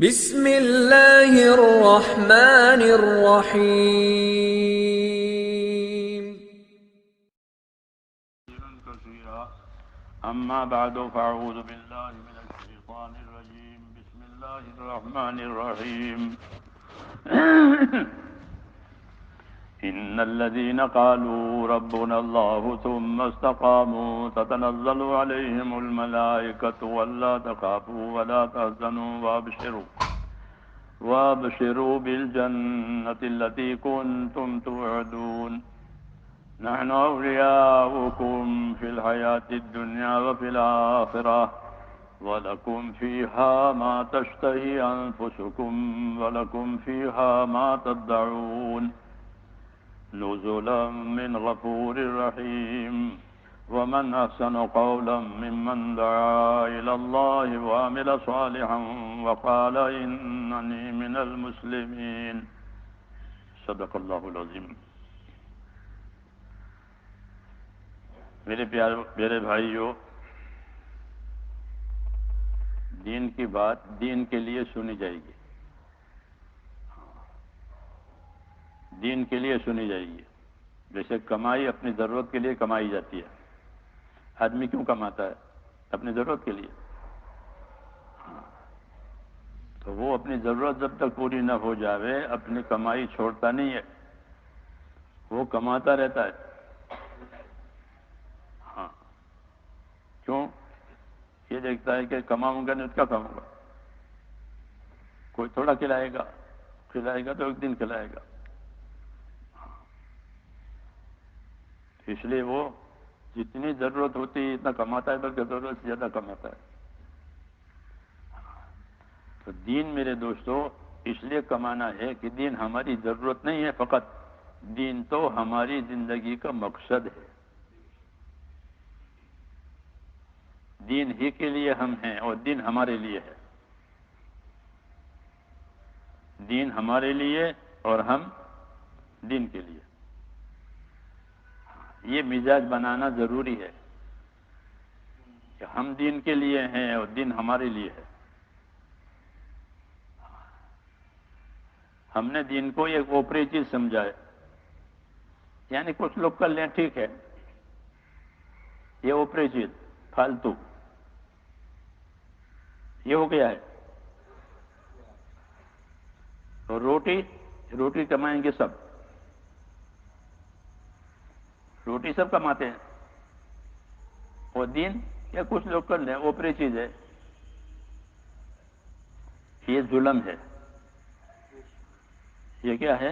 بسم اللہ الرحمن الرحیم كثيرا أما بعد فأعوذ بالله من الشيطان الرجيم بسم الله الرحمن الرحيم إن الذين قالوا ربنا الله ثم استقاموا تتنزل عليهم الملائكة ولا تخافوا ولا تحزنوا وابشروا بالجنة التي كنتم توعدون نحن أولياؤكم في الحياة الدنيا وفي الآخرة ولكم فيها ما تشتهي أنفسكم ولكم فيها ما تدعون نزلا من غفور رحيم ومن أحسن قولا ممن دعا إلى الله وعمل صالحا وقال إنني من المسلمين صدق الله العظيم. میرے پیارے بھائیو، دین کی بات دین کے لیے سنی جائے گی، دین کے لیے سنی جائے گی. جیسے کمائی اپنی ضرورت کے لیے کمائی جاتی ہے. آدمی کیوں کماتا ہے؟ اپنی ضرورت کے لیے. تو وہ اپنی ضرورت جب تک پوری نہ ہو جاوے اپنی کمائی چھوڑتا نہیں ہے، وہ کماتا رہتا ہے. کیوں؟ یہ دیکھتا ہے کہ کماؤں گا نہیں تو کیا کھاؤں گا. کوئی تھوڑا کھلائے گا تو ایک دن کھلائے گا. اس لیے وہ جتنی ضرورت ہوتی ہے اتنا کماتا ہے، بلکہ ضرورت سے زیادہ کماتا ہے. تو دین میرے دوستو اس لیے کمانا ہے کہ دین ہماری ضرورت نہیں ہے فقط، دین تو ہماری زندگی کا مقصد ہے. دین ہی کے لیے ہم ہیں اور دین ہمارے لیے ہے. دین ہمارے لیے اور ہم دین کے لیے. یہ مزاج بنانا ضروری ہے کہ ہم دین کے لیے ہیں اور دین ہمارے لیے ہے. ہم نے دین کو ایک اوپری چیز سمجھا ہے. یعنی کچھ لوگ کر لیں ٹھیک ہے، یہ اوپری چیز فالتو یہ ہو گیا ہے. تو روٹی کمائیں گے سب، روٹی سب کماتے ہیں. اور دین یا کچھ لوگ کر لیں اوپری چیز ہے. یہ ظلم ہے. یہ کیا ہے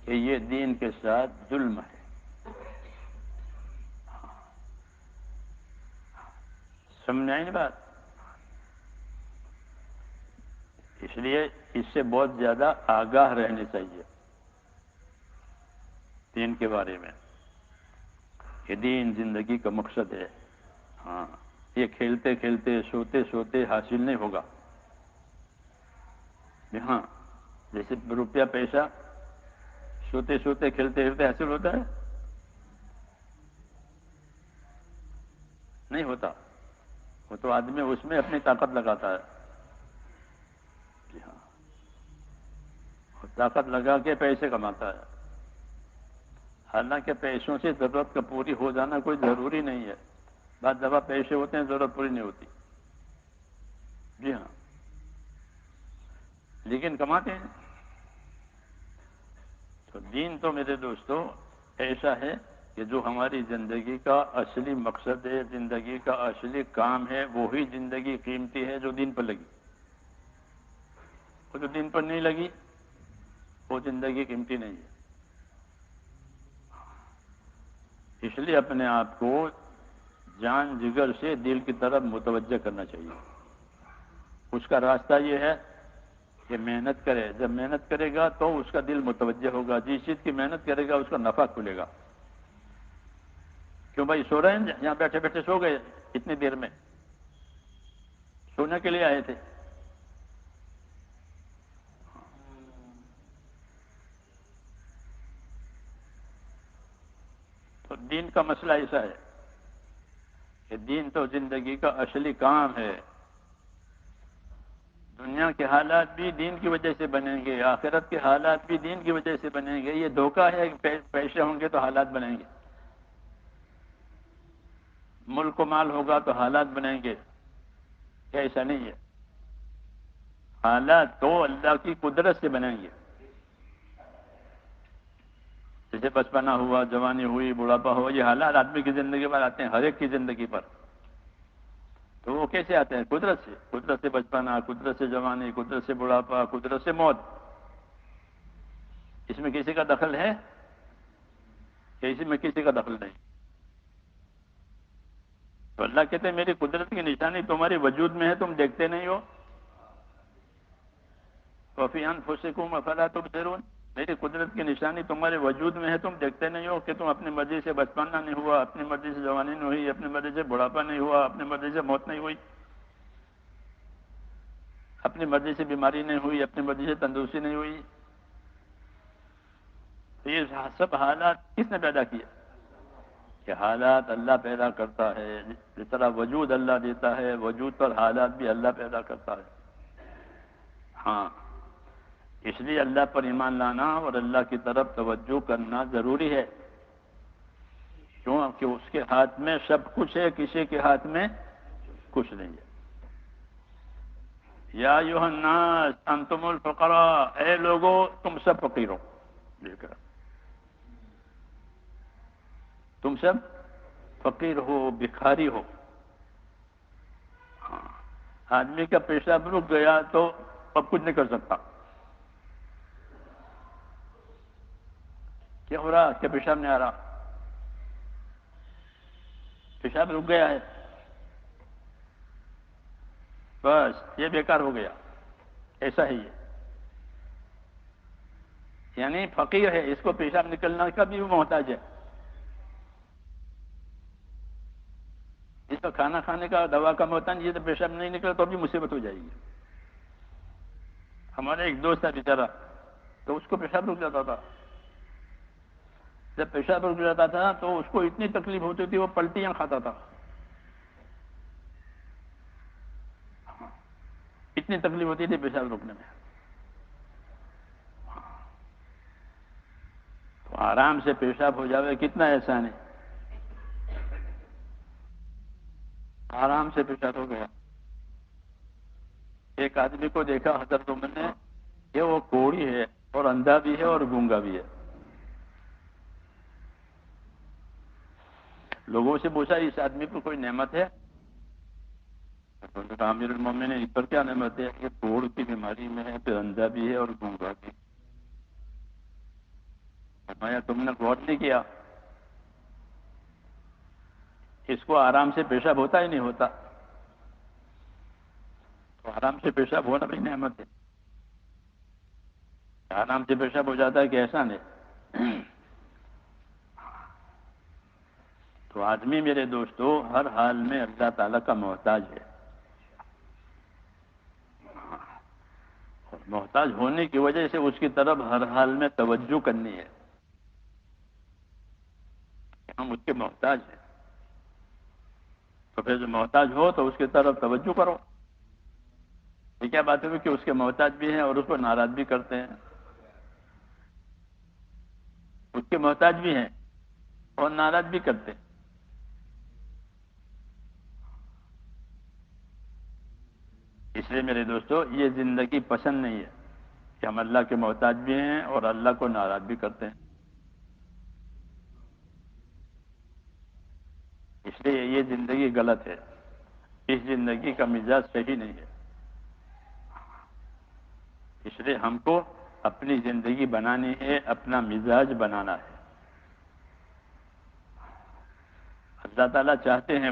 کہ یہ دین کے ساتھ ظلم ہے. سمجھ آئی نا بات؟ اس لیے اس سے بہت زیادہ آگاہ رہنے چاہیے دین کے بارے میں کہ دین زندگی کا مقصد ہے. ہاں، یہ کھیلتے کھیلتے سوتے سوتے حاصل نہیں ہوگا. ہاں، جیسے روپیہ پیسہ سوتے سوتے کھیلتے کھیلتے حاصل ہوتا ہے؟ نہیں ہوتا. وہ تو آدمی اس میں اپنی طاقت لگاتا ہے. جی ہاں، طاقت لگا کے پیسے کماتا ہے. حالانکہ پیسوں سے ضرورت کا پوری ہو جانا کوئی ضروری نہیں ہے. بعض دفعہ پیسے ہوتے ہیں ضرورت پوری نہیں ہوتی. جی ہاں، لیکن کماتے ہیں. تو دین تو میرے دوستو ایسا ہے کہ جو ہماری زندگی کا اصلی مقصد ہے، زندگی کا اصلی کام ہے. وہی زندگی قیمتی ہے جو دین پر لگی. وہ جو دین پر نہیں لگی وہ زندگی قیمتی نہیں ہے. اس لیے اپنے آپ کو جان جگر سے دل کی طرف متوجہ کرنا چاہیے. اس کا راستہ یہ ہے کہ محنت کرے. جب محنت کرے گا تو اس کا دل متوجہ ہوگا. جس چیز کی محنت کرے گا اس کا نفع کھلے گا. کیوں بھائی سو رہے ہیں؟ یہاں بیٹھے بیٹھے سو گئے اتنی دیر میں؟ سونے کے لیے آئے تھے. تو دین کا مسئلہ ایسا ہے کہ دین تو زندگی کا اصلی کام ہے. دنیا کے حالات بھی دین کی وجہ سے بنیں گے، آخرت کے حالات بھی دین کی وجہ سے بنیں گے۔ یہ دھوکہ ہے کہ پیسے ہوں گے تو حالات بنیں گے، ملک و مال ہوگا تو حالات بنیں گے، ایسا نہیں ہے۔ حالات تو اللہ کی قدرت سے بنیں گے۔ جیسے بچپنا ہوا، جوانی ہوئی، بڑھاپا ہوا، یہ حالات آدمی کی زندگی پر آتے ہیں، ہر ایک کی زندگی پر۔ تو وہ کیسے آتے ہیں؟ قدرت سے بچپنا، قدرت سے جوانی، قدرت سے بڑھاپا، قدرت سے موت۔ اس میں کسی کا دخل ہے؟ کسی میں کسی کا دخل نہیں۔ تو اللہ کہتے ہیں میری قدرت کی نشانی تمہارے وجود میں ہے، تم دیکھتے نہیں ہو۔ وَفِي أَنفُسِكُمْ أَفَلَا تُبْصِرُونَ، میری قدرت کی نشانی تمہارے وجود میں ہے، تم دیکھتے نہیں ہو کہ تم اپنی مرضی سے بچپنا نہیں ہوا، اپنی مرضی سے جوانی نہیں ہوئی، اپنی مرضی سے بڑھاپا نہیں ہوا، اپنی مرضی سے موت نہیں ہوئی، اپنی مرضی سے بیماری نہیں ہوئی، اپنی مرضی سے تندرستی نہیں ہوئی۔ تو یہ سب حالات کس نے پیدا کیا؟ کہ حالات اللہ پیدا کرتا ہے، جس طرح وجود اللہ دیتا ہے، وجود پر حالات بھی اللہ پیدا کرتا ہے۔ ہاں، اس لیے اللہ پر ایمان لانا اور اللہ کی طرف توجہ کرنا ضروری ہے، کیونکہ اس کے ہاتھ میں سب کچھ ہے، کسی کے ہاتھ میں کچھ نہیں ہے۔ یا ایھا الناس انتم الفقراء، اے لوگو تم سب فقیر ہو، لے کر تم سب فقیر ہو، بھکاری ہو۔ ہاں، آدمی کا پیشاب رک گیا تو اب کچھ نہیں کر سکتا۔ کیا ہو رہا؟ کیا پیشاب نہیں آ رہا؟ پیشاب رک گیا ہے، بس یہ بیکار ہو گیا، ایسا ہی ہے۔ یعنی فقیر ہے، اس کو پیشاب نکلنا کا بھی وہ محتاج ہے۔ اس کو کھانا کھانے کا، دوا کا محتاج نہیں، یہ تو پیشاب نہیں نکلا تو بھی مصیبت ہو جائے گی۔ ہمارا ایک دوست تھا بیچارہ، تو اس کو پیشاب رک جاتا تھا۔ جب پیشاب رک جاتا تھا تو اس کو اتنی تکلیف ہوتی تھی، وہ پلٹیاں کھاتا تھا۔ اتنی تکلیف ہوتی تھی پیشاب روکنے میں۔ تو آرام سے پیشاب ہو جاوے کتنا احسان ہے۔ آرام سے پیشاب ہو گیا۔ ایک آدمی کو دیکھا حضرت عمر نے کہ وہ کوڑی ہے اور اندھا بھی ہے اور گونگا بھی ہے۔ لوگوں سے پوچھا اس آدمی پر کوئی نعمت ہے؟ امیر المومنین اس پر کیا نعمت ہے؟ کہ کوڑ کی بیماری میں ہے، پھر اندھا بھی ہے اور گونگا بھی۔ فرمایا تم نے غور نہیں کیا، اس کو آرام سے پیشاب ہوتا ہی نہیں ہوتا، تو آرام سے پیشاب ہونا بھی نعمت ہے۔ آرام سے پیشاب ہو جاتا ہے کہ احسان ہے۔ تو آدمی میرے دوستو ہر حال میں اللہ تعالیٰ کا محتاج ہے، اور محتاج ہونے کی وجہ سے اس کی طرف ہر حال میں توجہ کرنی ہے۔ ہم اس کے محتاج ہیں، تو پھر جو محتاج ہو تو اس کی طرف توجہ کرو۔ یہ کیا بات ہے کہ اس کے محتاج بھی ہیں اور اس کو ناراض بھی کرتے ہیں؟ اس کے محتاج بھی ہیں اور ناراض بھی کرتے ہیں۔ اس لیے میرے دوستو یہ زندگی پسند نہیں ہے کہ ہم اللہ کے محتاج بھی ہیں اور اللہ کو ناراض بھی کرتے ہیں۔ اس لیے یہ زندگی غلط ہے، اس زندگی کا مزاج صحیح نہیں ہے۔ اس لیے ہم کو اپنی زندگی بنانی ہے، اپنا مزاج بنانا ہے۔ اللہ تعالیٰ چاہتے ہیں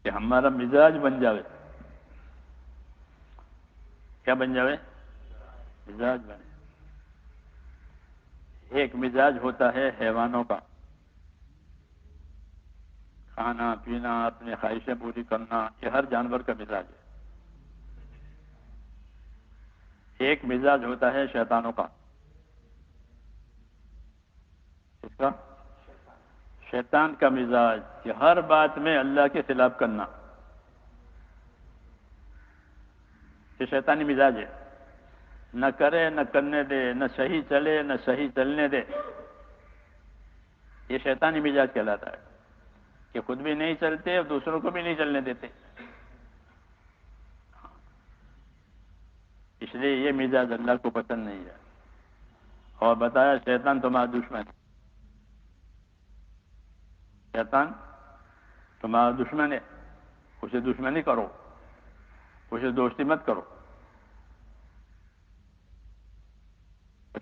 کہ ہمارا مزاج بن جاوے۔ کیا بن جاوے؟ مزاج بنے۔ ایک مزاج ہوتا ہے حیوانوں کا، کھانا پینا، اپنی خواہشیں پوری کرنا، یہ ہر جانور کا مزاج ہے۔ ایک مزاج ہوتا ہے شیطانوں کا۔ اس کا شیطان کا مزاج کہ ہر بات میں اللہ کے خلاف کرنا، یہ شیطانی مزاج ہے، نہ کرے نہ کرنے دے، نہ صحیح چلے نہ صحیح چلنے دے، یہ شیطانی مزاج کہلاتا ہے کہ خود بھی نہیں چلتے اور دوسروں کو بھی نہیں چلنے دیتے. اس لیے یہ مزاج اللہ کو پسند نہیں ہے. اور بتایا شیطان تمہارا دشمن ہے، شیطان تمہارا دشمن ہے، اسے دشمنی کرو، اسے دوستی مت کرو.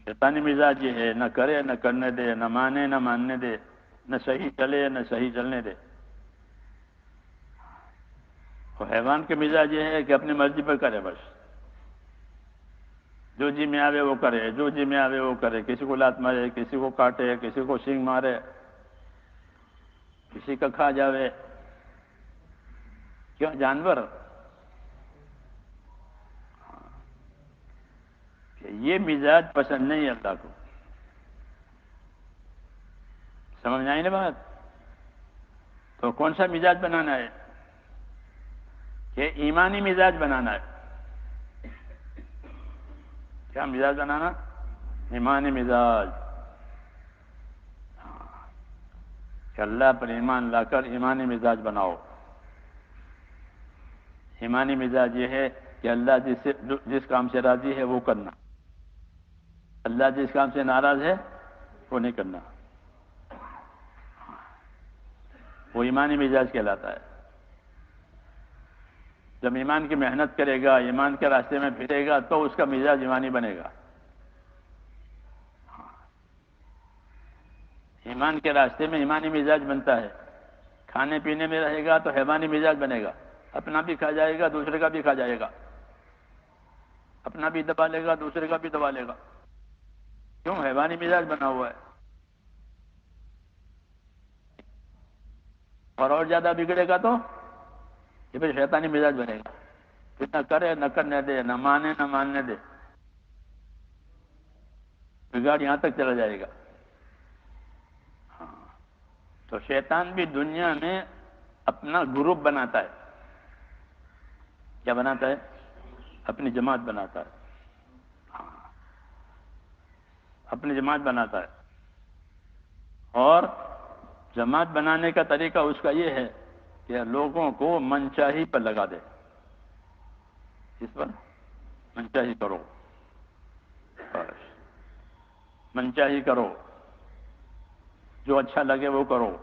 شیطانی مزاج یہ ہے، نہ کرے نہ کرنے دے، نہ مانے نہ ماننے دے، نہ صحیح چلے نہ صحیح چلنے دے. اور حیوان کے مزاج یہ ہے کہ اپنی مرضی پر کرے، بس جو جی میں آوے وہ کرے، جو جی میں آوے وہ کرے. کسی کو لات مارے، کسی کو کاٹے، کسی کو سینگ مارے، کسی کا کھا جاوے. کیوں؟ جانور. کہ یہ مزاج پسند نہیں اللہ کو. سمجھ میں آئی نا بات؟ تو کون سا مزاج بنانا ہے؟ کہ ایمانی مزاج بنانا ہے. کیا مزاج بنانا؟ ایمانی مزاج. کہ اللہ پر ایمان لا کر ایمانی مزاج بناؤ. ایمانی مزاج یہ ہے کہ اللہ جس کام سے راضی ہے وہ کرنا، اللہ جس کام سے ناراض ہے وہ نہیں کرنا. وہ ایمانی مزاج کہلاتا ہے. جب ایمان کی محنت کرے گا، ایمان کے راستے میں پھرے گا تو اس کا مزاج ایمانی بنے گا. ایمان کے راستے میں ایمانی مزاج بنتا ہے. کھانے پینے میں رہے گا تو حیوانی مزاج بنے گا، اپنا بھی کھا جائے گا دوسرے کا بھی کھا جائے گا، اپنا بھی دبا لے گا دوسرے کا بھی دبا لے گا. کیوں؟ حیوانی مزاج بنا ہوا ہے. اور زیادہ بگڑے گا تو یہ پھر شیطانی مزاج بنے گا. پھر نہ کرے نہ کرنے دے، نہ مانے نہ ماننے دے، بگاڑ یہاں تک چلا جائے گا. تو شیطان بھی دنیا میں اپنا گروپ بناتا ہے. کیا بناتا ہے؟ اپنی جماعت بناتا ہے. اپنی جماعت بناتا ہے. اور جماعت بنانے کا طریقہ اس کا یہ ہے کہ لوگوں کو منچاہی پر لگا دے. اس پر منچاہی کرو، بس منچاہی کرو، جو اچھا لگے وہ کرو،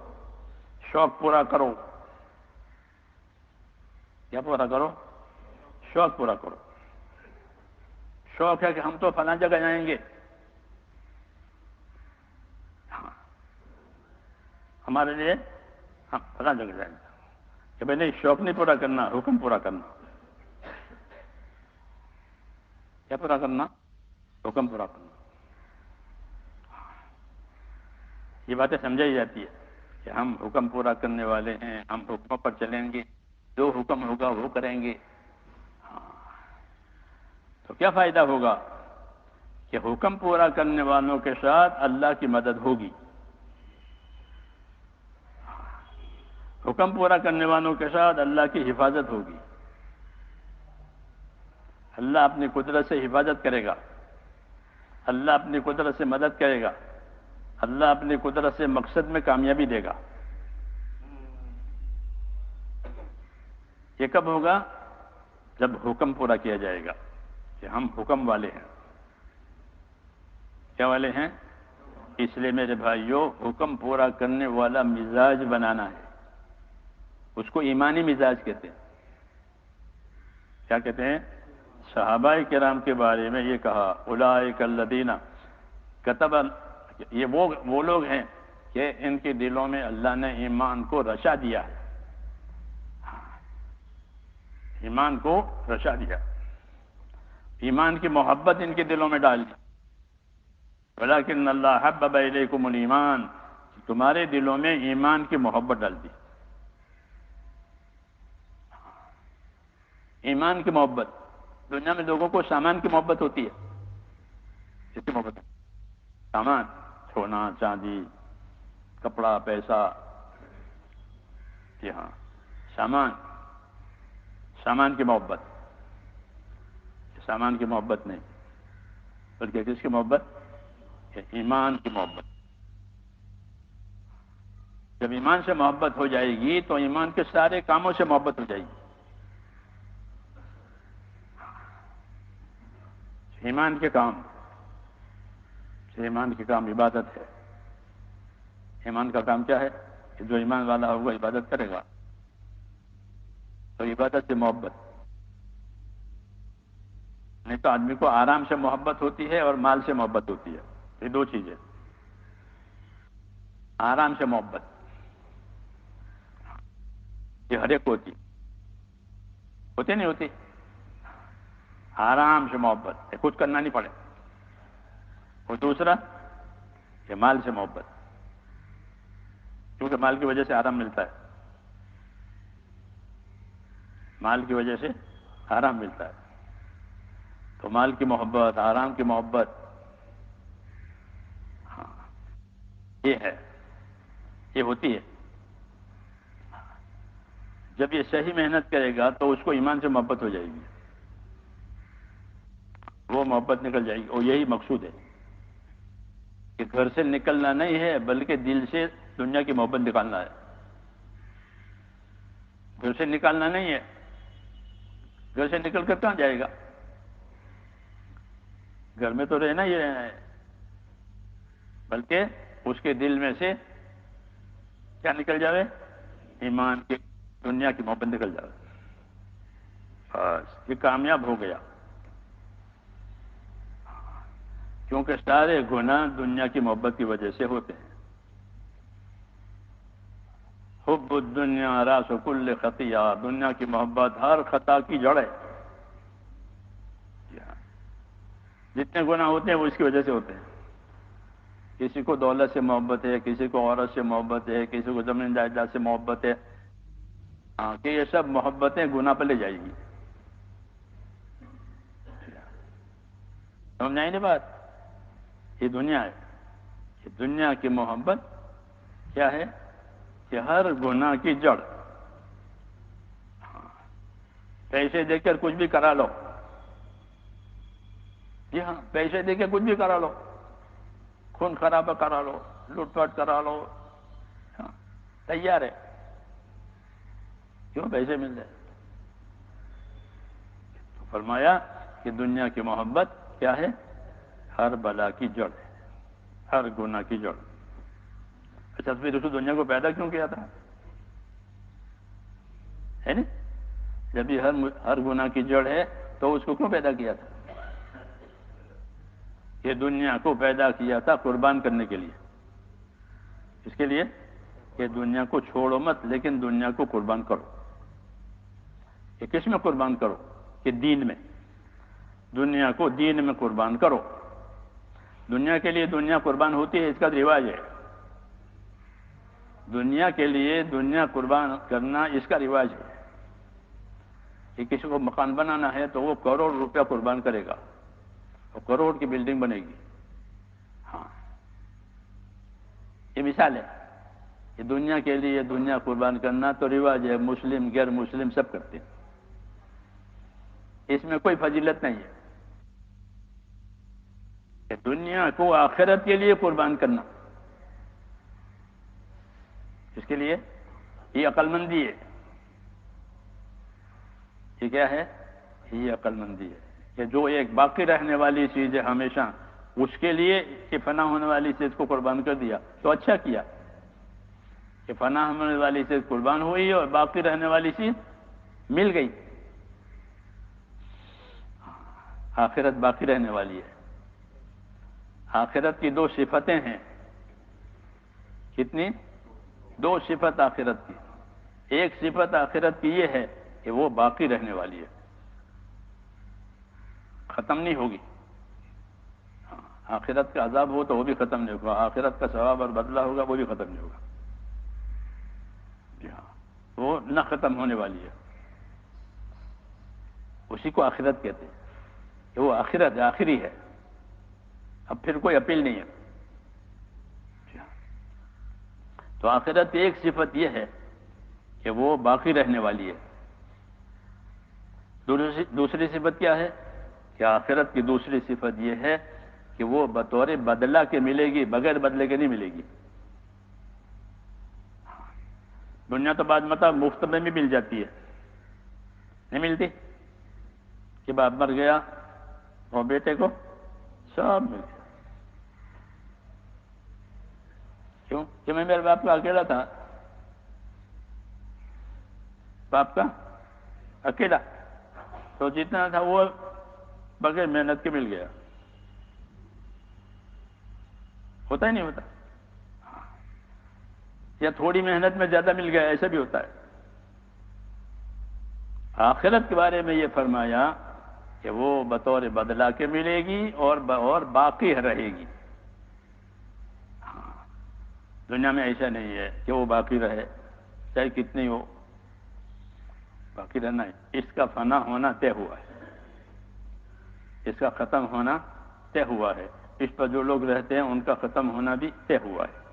شوق پورا کرو. کیا پورا کرو؟ شوق پورا کرو. شوق ہے کہ ہم تو فلاں جگہ جائیں گے، ہمارے لیے ہم فلاں جگہ جائیں گے. کہ بھائی نہیں، شوق نہیں پورا کرنا، حکم پورا کرنا. کیا پورا کرنا؟ حکم پورا کرنا. یہ باتیں سمجھائی جاتی ہے کہ ہم حکم پورا کرنے والے ہیں، ہم حکموں پر چلیں گے، جو حکم ہوگا وہ کریں گے. تو کیا فائدہ ہوگا؟ کہ حکم پورا کرنے والوں کے ساتھ اللہ کی مدد ہوگی. حکم پورا کرنے والوں کے ساتھ اللہ کی حفاظت ہوگی. اللہ اپنی قدرت سے حفاظت کرے گا، اللہ اپنی قدرت سے مدد کرے گا، اللہ اپنی قدرت سے مقصد میں کامیابی دے گا. یہ کب ہوگا؟ جب حکم پورا کیا جائے گا. کہ ہم حکم والے ہیں. کیا والے ہیں؟ اس لیے میرے بھائیوں، حکم پورا کرنے والا مزاج بنانا ہے. اس کو ایمانی مزاج کہتے ہیں. کیا کہتے ہیں؟ صحابہ کرام کے بارے میں یہ کہا، اولئک الذین کتب، یہ وہ لوگ ہیں کہ ان کے دلوں میں اللہ نے ایمان کو رچا دیا ہے. ایمان کو رچا دیا، ایمان کی محبت ان کے دلوں میں ڈال دی. ولیکن اللہ حبب الیکم الایمان، تمہارے دلوں میں ایمان کی محبت ڈال دی. ایمان کی محبت. دنیا میں لوگوں کو سامان کی محبت ہوتی ہے. کس کی محبت؟ سامان، سونا چاندی، کپڑا، پیسہ. جی ہاں، سامان، سامان کی محبت. سامان کی محبت نہیں، بلکہ کس کی محبت؟ ایمان کی محبت۔ جب ایمان سے محبت ہو جائے گی تو ایمان کے سارے کاموں سے محبت ہو جائے گی۔ ایمان کے کام عبادت ہے۔ ایمان کا کام کیا ہے؟ کہ جو ایمان والا ہوگا عبادت کرے گا، تو عبادت سے محبت۔ نہیں تو آدمی کو آرام سے محبت ہوتی ہے اور مال سے محبت ہوتی ہے، یہ دو چیزیں۔ آرام سے محبت یہ ہر ایک کو ہوتی نہیں ہوتی؟ آرام سے محبت، کچھ کرنا نہیں پڑے۔ اور دوسرا کہ مال سے محبت، کیونکہ مال کی وجہ سے آرام ملتا ہے، مال کی وجہ سے آرام ملتا ہے۔ تو مال کی محبت، آرام کی محبت، ہاں یہ ہے، یہ ہوتی ہے۔ جب یہ صحیح محنت کرے گا تو اس کو ایمان سے محبت ہو جائے گی، وہ محبت نکل جائے گی۔ اور یہی مقصود ہے کہ گھر سے نکلنا نہیں ہے بلکہ دل سے دنیا کی محبت نکالنا ہے۔ گھر سے نکالنا نہیں ہے، گھر سے نکل کر کہاں جائے گا؟ گھر میں تو رہنا ہی رہنا ہے، بلکہ اس کے دل میں سے کیا نکل جاوے؟ ایمان کی، دنیا کی محبت نکل جاوے، بس یہ کامیاب ہو گیا۔ کیونکہ سارے گناہ دنیا کی محبت کی وجہ سے ہوتے ہیں۔ حب الدنیا راس کل خطیہ، دنیا کی محبت ہر خطا کی جڑ ہے۔ جتنے گناہ ہوتے ہیں وہ اس کی وجہ سے ہوتے ہیں۔ کسی کو دولت سے محبت ہے، کسی کو عورت سے محبت ہے، کسی کو زمین جائیداد سے محبت ہے، ہاں کہ یہ سب محبتیں گناہ پہ لے جائے گی۔ سمجھ آئی نہیں بات؟ یہ دنیا ہے، یہ دنیا کی محبت کیا ہے؟ کہ ہر گناہ کی جڑ۔ پیسے دے کر کچھ بھی کرا لو، جی ہاں پیسے دے کے کچھ بھی کرا لو، خون خرابہ کرا لو، لوٹ پاٹ کرا لو، ہاں تیار ہے، کیوں؟ پیسے مل جائے۔ تو فرمایا کہ دنیا کی محبت کیا ہے؟ ہر بلا کی جڑ ہے، ہر گناہ کی جڑ۔ اچھا پھر اس دنیا کو پیدا کیوں کیا تھا؟ ہے نا؟ جب یہ ہر گناہ کی جڑ ہے تو اس کو کیوں پیدا کیا تھا؟ یہ دنیا کو پیدا کیا تھا قربان کرنے کے لیے۔ اس کے لیے کہ دنیا کو چھوڑو مت، لیکن دنیا کو قربان کرو۔ کہ کس میں قربان کرو؟ کہ دین میں، دنیا کو دین میں قربان کرو۔ دنیا کے لیے دنیا قربان ہوتی ہے، اس کا رواج ہے۔ دنیا کے لیے دنیا قربان کرنا اس کا رواج ہے۔ کہ کسی کو مکان بنانا ہے تو وہ کروڑ روپیہ قربان کرے گا، اور کروڑ کی بلڈنگ بنے گی۔ ہاں یہ مثال ہے کہ دنیا کے لیے دنیا قربان کرنا تو رواج ہے، مسلم غیر مسلم سب کرتے ہیں، اس میں کوئی فضیلت نہیں ہے۔ کہ دنیا کو آخرت کے لیے قربان کرنا، اس کے لیے یہ عقل مندی ہے۔ یہ کیا ہے؟ یہ عقل مندی ہے کہ جو ایک باقی رہنے والی چیز ہے ہمیشہ، اس کے لیے کہ فنا ہونے والی چیز کو قربان کر دیا تو اچھا کیا کہ فنا ہونے والی چیز قربان ہوئی اور باقی رہنے والی چیز مل گئی۔ آخرت باقی رہنے والی ہے۔ آخرت کی دو صفتیں ہیں، کتنی؟ دو صفت آخرت کی۔ ایک صفت آخرت کی یہ ہے کہ وہ باقی رہنے والی ہے، ختم نہیں ہوگی۔ آخرت کا عذاب ہو تو وہ بھی ختم نہیں ہوگا، آخرت کا ثواب اور بدلہ ہوگا وہ بھی ختم نہیں ہوگا۔ جی ہاں وہ نہ ختم ہونے والی ہے، اسی کو آخرت کہتے ہیں کہ وہ آخرت آخری ہے، اب پھر کوئی اپیل نہیں ہے۔ جی ہاں تو آخرت کی ایک صفت یہ ہے کہ وہ باقی رہنے والی ہے۔ دوسری صفت کیا ہے؟ کہ آخرت کی دوسری صفت یہ ہے کہ وہ بطور بدلہ کے ملے گی، بغیر بدلے کے نہیں ملے گی۔ دنیا تو بعد مطلب مفت میں بھی مل جاتی ہے، نہیں ملتی؟ کہ باپ مر گیا اور بیٹے کو سب مل گیا۔ کیوں؟ کہ میں میرے باپ کا اکیلا تھا، باپ کا اکیلا، تو جتنا تھا وہ بغیر محنت کے مل گیا۔ ہوتا ہی نہیں ہوتا؟ یا تھوڑی محنت میں زیادہ مل گیا، ایسا بھی ہوتا ہے۔ آخرت کے بارے میں یہ فرمایا کہ وہ بطور بدلہ کے ملے گی اور باقی رہے گی۔ دنیا میں ایسا نہیں ہے کہ وہ باقی رہے، چاہے کتنی ہو، باقی رہنا ہے۔ اس کا فنا ہونا طے ہوا ہے، اس کا ختم ہونا طے ہوا ہے۔ اس پر جو لوگ رہتے ہیں ان کا ختم ہونا بھی طے ہوا ہے۔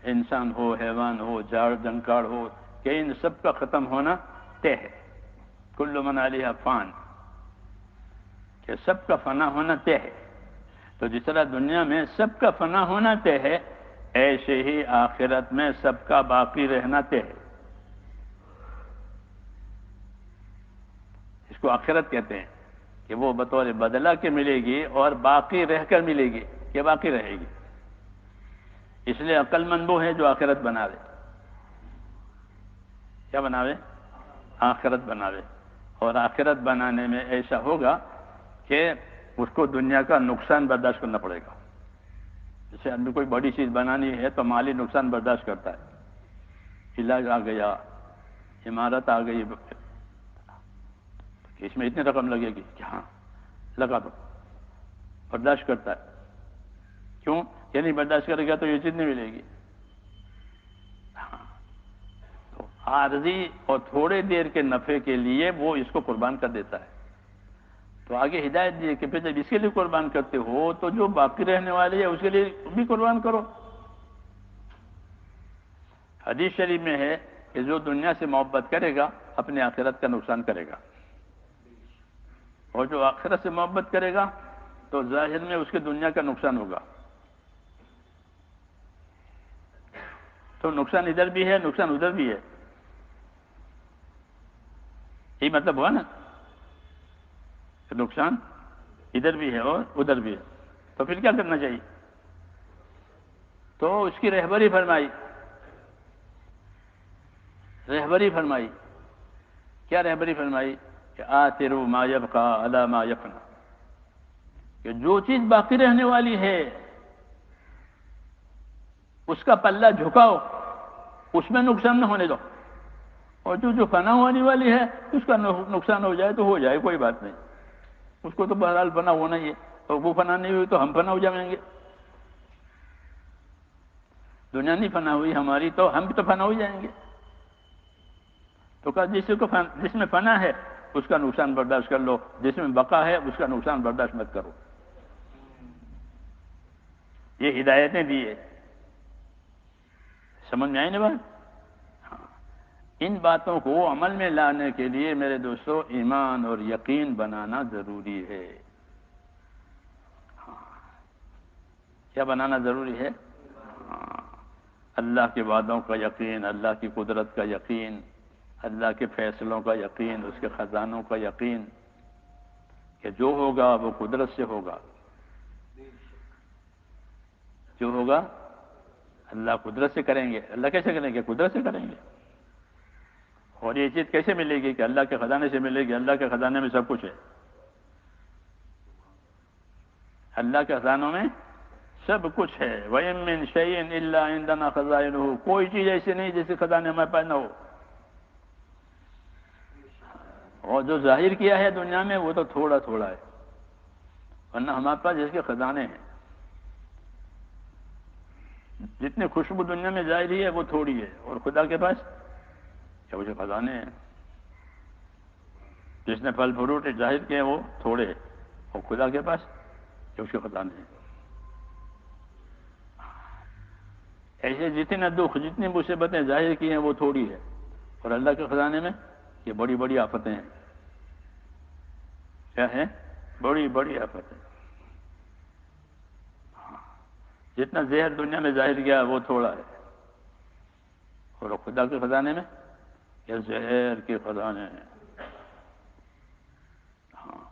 انسان ہو، حیوان ہو، جاڑ جنکاڑ ہو، کہ ان سب کا ختم ہونا طے ہے۔ کل من علیہا فان، کہ سب کا فنا ہونا طے ہے۔ تو جس طرح دنیا میں سب کا فنا ہونا طے ہے، ایسے ہی آخرت میں سب کا باقی رہنا طے ہے۔ اس کو آخرت کہتے ہیں کہ وہ بطور بدلہ کے ملے گی اور باقی رہ کر ملے گی، کہ باقی رہے گی۔ اس لیے عقل مند وہ ہے جو آخرت بناوے۔ کیا بناوے؟ آخرت بناوے۔ اور آخرت بنانے میں ایسا ہوگا کہ اس کو دنیا کا نقصان برداشت کرنا پڑے گا۔ جیسے آدمی کوئی بڑی چیز بنانی ہے تو مالی نقصان برداشت کرتا ہے۔ علاج آ گیا، عمارت آ گئی، اس میں اتنی رقم لگے گی کہ ہاں لگا دو، برداشت کرتا ہے۔ کیوں؟ یہ نہیں برداشت کرے گا تو یہ چیز نہیں ملے گی۔ تو عارضی اور تھوڑے دیر کے نفع کے لیے وہ اس کو قربان کر دیتا ہے۔ تو آگے ہدایت دی کہ پھر جب اس کے لیے قربان کرتے ہو تو جو باقی رہنے والے ہے اس کے لیے بھی قربان کرو۔ حدیث شریف میں ہے کہ جو دنیا سے محبت کرے گا اپنے آخرت کا نقصان کرے گا، اور جو آخرت سے محبت کرے گا تو ظاہر میں اس کے دنیا کا نقصان ہوگا۔ تو نقصان ادھر بھی ہے، نقصان ادھر بھی ہے، یہی مطلب ہوا نا کہ نقصان ادھر بھی ہے اور ادھر بھی ہے۔ تو پھر کیا کرنا چاہیے؟ تو اس کی رہبری فرمائی، رہبری فرمائی۔ کیا رہبری فرمائی؟ کہ آتروا ما یبقى علی ما یفنی، کہ جو چیز باقی رہنے والی ہے اس کا پلہ جھکاؤ، اس میں نقصان نہ ہونے دو، اور جو فنا ہونے والی ہے اس کا نقصان ہو جائے تو ہو جائے، کوئی بات نہیں، اس کو تو بہرحال فنا ہونا ہی ہے، اور وہ فنا نہیں ہوئی تو ہم فنا ہو جائیں گے۔ دنیا نہیں فنا ہوئی ہماری تو ہم بھی تو فنا ہو جائیں گے۔ تو کہا جس میں فنا ہے اس کا نقصان برداشت کر لو، جس میں بقا ہے اس کا نقصان برداشت مت کرو۔ یہ ہدایتیں دی ہے، سمجھ میں آئی نا بات؟ ہاں۔ ان باتوں کو عمل میں لانے کے لیے میرے دوستو ایمان اور یقین بنانا ضروری ہے۔ ہاں۔ کیا بنانا ضروری ہے؟ ہاں۔ اللہ کے وعدوں کا یقین، اللہ کی قدرت کا یقین، اللہ کے فیصلوں کا یقین، اس کے خزانوں کا یقین کہ جو ہوگا وہ قدرت سے ہوگا، جو ہوگا اللہ قدرت سے کریں گے۔ اللہ کیسے کریں گے؟ قدرت سے کریں گے۔ اور یہ چیز کیسے ملے گی؟ کہ اللہ کے خزانے سے ملے گی۔ اللہ کے خزانے میں سب کچھ ہے، اللہ کے خزانوں میں سب کچھ ہے۔ وَإِن مِّن شَيْءٍ إِلَّا عِندَنَا خَزَائِنُهُ، کوئی چیز ایسی نہیں جیسے خزانے ہمارے پاس نہ ہو۔ اور جو ظاہر کیا ہے دنیا میں وہ تو تھوڑا تھوڑا ہے، ورنہ ہمارے پاس جس کے خزانے ہیں، جتنی خوشبو دنیا میں ظاہری ہے وہ تھوڑی ہے، اور خدا کے پاس کیا وہ خزانے ہیں۔ جس نے پھل فروٹ ظاہر کیے وہ تھوڑے، اور خدا کے پاس کیا اس کے خزانے ہیں۔ ایسے جتنے دکھ، جتنی مصیبتیں ظاہر کی ہیں وہ تھوڑی ہے، اور اللہ کے خزانے میں یہ بڑی بڑی آفتیں ہیں۔ کیا ہے؟ بڑی بڑی آفت ہے. جتنا زہر دنیا میں ظاہر کیا وہ تھوڑا ہے، اور خدا کے خزانے میں یہ زہر کے خزانے ہیں. ہاں،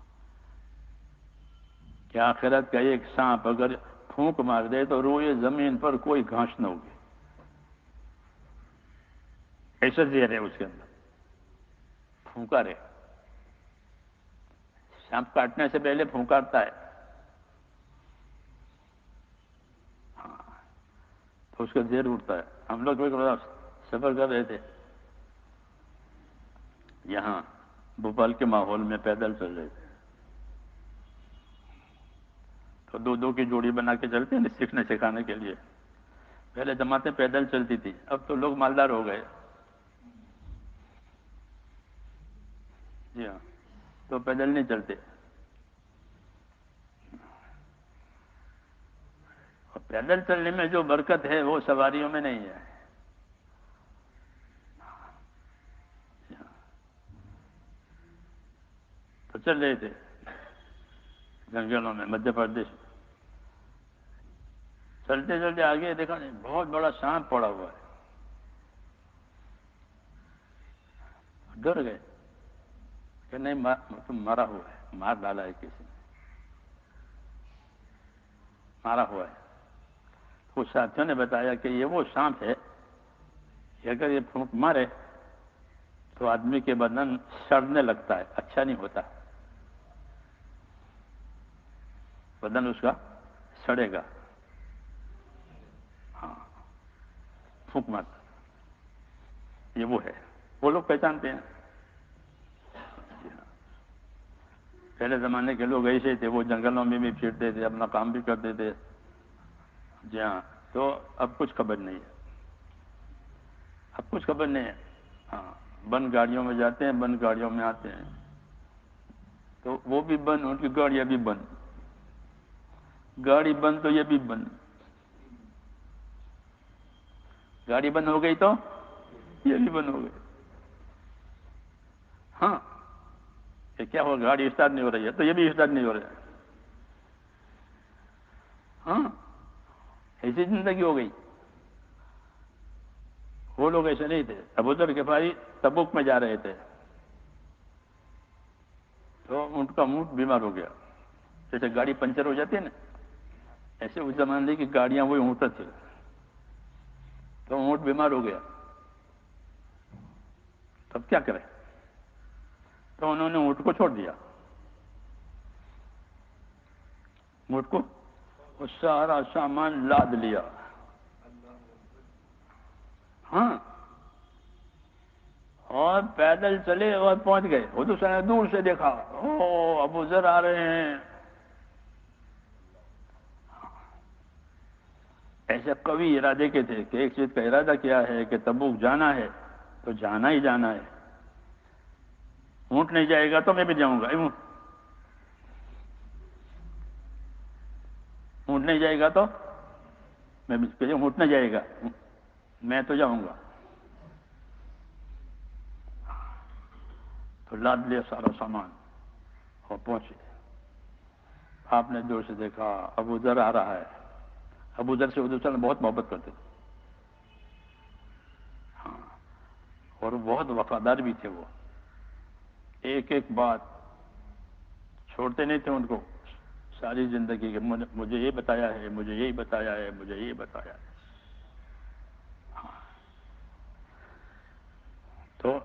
کہ آخرت کا ایک سانپ اگر پھونک مار دے تو روئے زمین پر کوئی گھاس نہ ہوگی. ایسا زہر ہے اس کے اندر، پھونکا رہے. سانپ کاٹنے سے پہلے پھونکارتا ہے. ہاں، تو اس کا زہر اٹھتا ہے. ہم لوگ ایک بار سفر کر رہے تھے یہاں بھوپال کے ماحول میں، پیدل چل رہے تھے. تو دو دو کی جوڑی بنا کے چلتے ہیں سیکھنے سکھانے کے لیے. پہلے جماعتیں پیدل چلتی تھی، اب تو لوگ مالدار ہو گئے. جی ہاں، تو پیدل نہیں چلتے. اور پیدل چلنے میں جو برکت ہے وہ سواریوں میں نہیں ہے. تو چل رہے تھے جنگلوں میں مدھیہ پردیش. چلتے چلتے آگے دیکھا نہیں، بہت بڑا سانپ پڑا ہوا ہے. ڈر گئے کہ نہیں تم مرا ہوا ہے، مار ڈالا ہے کسی نے، مارا ہوا ہے. کچھ ساتھیوں نے بتایا کہ یہ وہ سانپ ہے کہ اگر یہ پھونک مارے تو آدمی کے بدن سڑنے لگتا ہے، اچھا نہیں ہوتا، بدن اس کا سڑے گا. ہاں، پھونک مارتا یہ وہ ہے. وہ لوگ پہچانتے ہیں. پہلے زمانے کے لوگ ایسے تھے، وہ جنگلوں میں بھی پھرتے تھے، اپنا کام بھی کرتے تھے. جی ہاں، تو اب کچھ خبر نہیں ہے. اب کچھ خبر نہیں ہے. ہاں، بند گاڑیوں میں جاتے ہیں، بند گاڑیوں میں آتے ہیں. تو وہ بھی بند، ان کی گاڑیاں بھی بند. گاڑی بند تو یہ بھی بند. گاڑی بند ہو گئی تو یہ بھی بند ہو گئی. ہاں، کہ کیا ہو، گاڑی اسٹارٹ نہیں ہو رہی ہے تو یہ بھی اسٹارٹ نہیں ہو رہا ہے. ہاں، ایسی زندگی ہو گئی. وہ لوگ ایسے نہیں تھے. ابو ذر غفاری تبوک میں جا رہے تھے تو ان کا اونٹ بیمار ہو گیا. جیسے گاڑی پنچر ہو جاتی ہے نا، ایسے اس زمانے کی گاڑیاں وہی اونٹ تھے. تو اونٹ بیمار ہو گیا. تب کیا کریں؟ تو انہوں نے اونٹ کو چھوڑ دیا. اونٹ کو وہ سارا سامان لاد لیا. ہاں، اور پیدل چلے اور پہنچ گئے. حضور صلی اللہ علیہ وسلم نے دور سے دیکھا، او ابو ذر آ رہے ہیں. ایسے قوی ارادے کے تھے کہ ایک چیز کا ارادہ کیا ہے کہ تبوک جانا ہے تو جانا ہی جانا ہے. اونٹ نہیں جائے گا تو میں بھی جاؤں گا. اونٹ نہیں جائے گا تو میں بھی، اونٹ نہیں جائے گا میں تو جاؤں گا. تو لاد لیا سارا سامان اور پہنچے. آپ نے دور سے دیکھا ابو ذر آ رہا ہے. ابو ذر سے حضور صلی اللہ علیہ وسلم بہت محبت کرتے تھے. ہاں، اور بہت وفادار بھی تھے. وہ ایک ایک بات چھوڑتے نہیں تھے ان کو ساری زندگی کے. مجھے یہ بتایا ہے، مجھے یہی بتایا ہے، مجھے یہ بتایا ہے. تو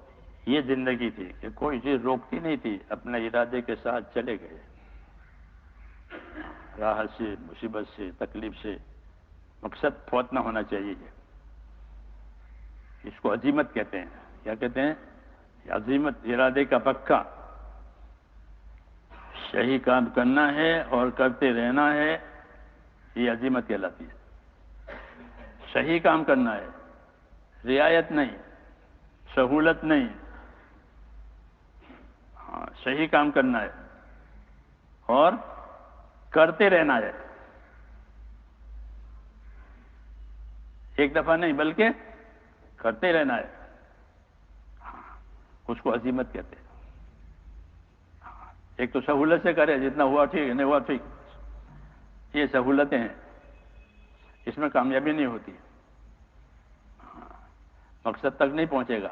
یہ زندگی تھی کہ کوئی چیز روکتی نہیں تھی، اپنے ارادے کے ساتھ چلے گئے. راحت سے، مصیبت سے، تکلیف سے. مقصد فوت نہ ہونا چاہیے. اس کو عزیمت کہتے ہیں. کیا کہتے ہیں؟ عزیمت، ارادے کا پکا. صحیح کام کرنا ہے اور کرتے رہنا ہے، یہ عزیمت کہلاتی ہے. صحیح کام کرنا ہے، رعایت نہیں، سہولت نہیں. ہاں، صحیح کام کرنا ہے اور کرتے رہنا ہے. ایک دفعہ نہیں بلکہ کرتے رہنا ہے. اس کو عزیمت کہتے ہیں. ایک تو سہولت سے کرے، جتنا ہوا ٹھیک، نہیں ہوا ٹھیک، یہ سہولتیں ہیں، اس میں کامیابی نہیں ہوتی، مقصد تک نہیں پہنچے گا۔